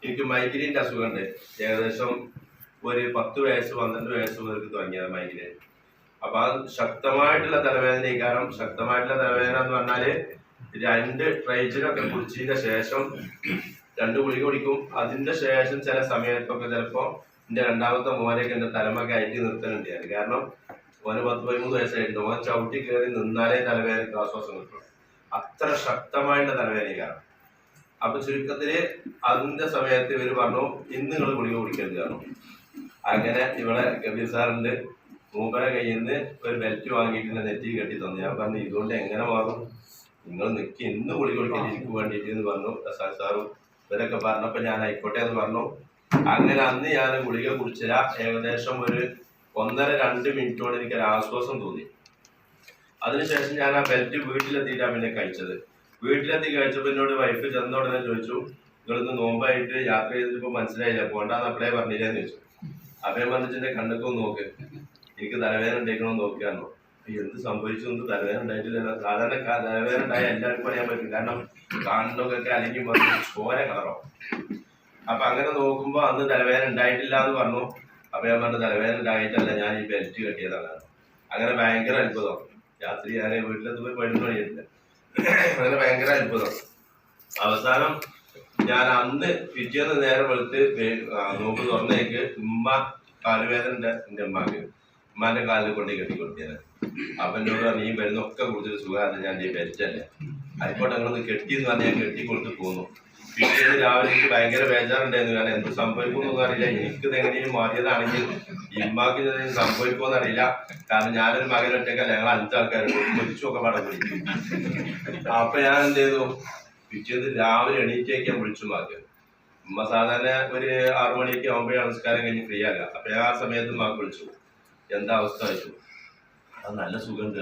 എനിക്ക് മൈഗ്രെയിൻ്റെ അസുഖമുണ്ട്. ഏകദേശം ഒരു 10 വയസ്സ് 12 വയസ്സ് മുതൽ തുടങ്ങിയത് മൈഗ്രെയിൻ. അപ്പൊ ആ ശക്തമായിട്ടുള്ള തലവേദന കാരണം ശക്തമായിട്ടുള്ള തലവേദന എന്ന് പറഞ്ഞാല് 2 ട്രൈജിനൊക്കെ കുടിച്ചതിന്റെ ശേഷം 2 ഗുളിക കുടിക്കും. അതിന്റെ ശേഷം ചില സമയത്തൊക്കെ ചിലപ്പോ എന്റെ രണ്ടാമത്തെ മോനൊക്കെ എന്റെ തലമൊക്കെ അയറ്റി നിർത്തുന്നുണ്ട്. കാരണം ഓന് 10-13 വയസ്സായിട്ടുണ്ട്. ഓൻ ചവിട്ടി കയറി നിന്നാലേ തലവേദനക്ക് ആശ്വാസം കിട്ടും. അത്ര ശക്തമായിട്ടുള്ള തലവേദനയാണ്. അപ്പൊ ചുരുക്കത്തില് അതിന്റെ സമയത്ത് ഇവര് പറഞ്ഞു ഇന്ന് നിങ്ങൾ ഗുളിക കുടിക്കരുത് കാരണം. അങ്ങനെ ഇവിടെ കബീർ സാറിന്റെ മൂപ്പരെ കയ്യിൽ നിന്ന് ഒരു ബെൽറ്റ് വാങ്ങിയിട്ട് നെറ്റി കെട്ടി തന്നു. ഞാൻ പറഞ്ഞു ഇതുകൊണ്ട് എങ്ങനെ മാറും, നിങ്ങൾ നിൽക്കി ഇന്ന് ഗുളിക കുടിക്കാൻ എനിക്ക് വേണ്ടിയിട്ട് എന്ന് പറഞ്ഞു. പ്രസാദ് സാറും ഇവരൊക്കെ പറഞ്ഞപ്പോ ഞാൻ ആയിക്കോട്ടെ എന്ന് പറഞ്ഞു. അങ്ങനെ അന്ന് ഞാൻ ഗുളിക കുടിച്ചില്ല. ഏകദേശം ഒരു 1.5-2 മിനിറ്റോടെ എനിക്ക് ഒരു ആശ്വാസം തോന്നി. അതിനുശേഷം ഞാൻ ആ ബെൽറ്റ് വീട്ടിലെത്തിയിട്ടാണ് പിന്നെ കഴിച്ചത്. വീട്ടിലെത്തി കഴിച്ചപ്പോൾ എന്നോട് വൈഫ് ചെന്ന ഉടനെ ചോദിച്ചു, നിങ്ങളിന്ന് നോമ്പായിട്ട് യാത്ര ചെയ്തിട്ടിപ്പോ മനസ്സിലായില്ല, പോണ്ടാന്ന് അപ്പളേ പറഞ്ഞില്ലെന്ന് ചോദിച്ചു. അഭയം പറഞ്ഞിട്ട് കണ്ണൊക്കെ നോക്ക്, എനിക്ക് തലവേദന ഉണ്ടായിക്കണമെന്ന് നോക്കിയാണോ. എന്ത് സംഭവിച്ചു, എന്ത് തലവേദന ഉണ്ടായിട്ടില്ല. സാധാരണ തലവേദന ഉണ്ടായാൽ എല്ലാവർക്കും അറിയാൻ പറ്റും. കാരണം കാണുന്നതൊക്കെ അല്ലെങ്കിൽ ചോര കളറോ. അപ്പൊ അങ്ങനെ നോക്കുമ്പോ അന്ന് തലവേദന ഉണ്ടായിട്ടില്ല എന്ന് പറഞ്ഞു. അപ്പൊ ഞാൻ പറഞ്ഞു തലവേദന ഉണ്ടായിട്ടല്ല, ഞാൻ ഈ ബെൽറ്റ് കെട്ടിയതാണ്. അങ്ങനെ ഭയങ്കര അത്ഭുതം. രാത്രി ഞാൻ വീട്ടിലെത്തുമ്പോൾ 11 മണിയായിട്ടില്ല. അങ്ങനെ ഭയങ്കര അത്ഭുതം. അവസാനം ഞാൻ അന്ന് പിറ്റേന്ന് നേരം വെളുത്ത് നോമ്പ് തുറന്നേക്ക് ഉമ്മ കാലുവേദന എന്റെ ഉമ്മാന്റെ കാലിൽ കൊണ്ട് കെട്ടിക്കൊടുത്തേനെ. അപ്പൊ എന്നോട് പറഞ്ഞു ഈ മരുന്നൊക്കെ കുറിച്ചൊരു സുഖമാണ്, ഞാൻ ഈ ബെൽറ്റല്ലേ ആയിക്കോട്ടെ നിങ്ങളൊന്ന് കെട്ടിയെന്ന് പറഞ്ഞ് ഞാൻ കെട്ടി കൊടുത്ത് പോന്നു. പിറ്റേന്ന് രാവിലെ എനിക്ക് ഭയങ്കര ബേജാറുണ്ടായിരുന്നു. കാരണം എന്ത് സംഭവിക്കുമെന്നൊന്നും അറിയില്ല. എനിക്കിത് എങ്ങനെയും മാറിയതാണെങ്കിൽ ഇമ്മാക്ക് സംഭവിക്കുമെന്ന് അറിയില്ല. കാരണം ഞാനൊരു മകൻ ഒറ്റക്കല്ല, ഞങ്ങൾ 5 ആൾക്കാരുണ്ട്. കൊതിച്ചൊക്കെ പടം പിടിക്കും. അപ്പൊ ഞാൻ എന്ത് ചെയ്തു, പിറ്റേന്ന് രാവിലെ എണീറ്റേക്കാൻ വിളിച്ചു മാക്കി. ഉമ്മ സാധാരണ ഒരു 6 മണിയൊക്കെ ആകുമ്പോഴേ നമസ്കാരം കഴിഞ്ഞ് ഫ്രീ ആകുക. അപ്പൊ ഞാൻ ആ സമയത്ത് മാക്ക് വിളിച്ചു, എന്താ അവസ്ഥ വെച്ചു. അത് നല്ല സുഖം ഉണ്ട്.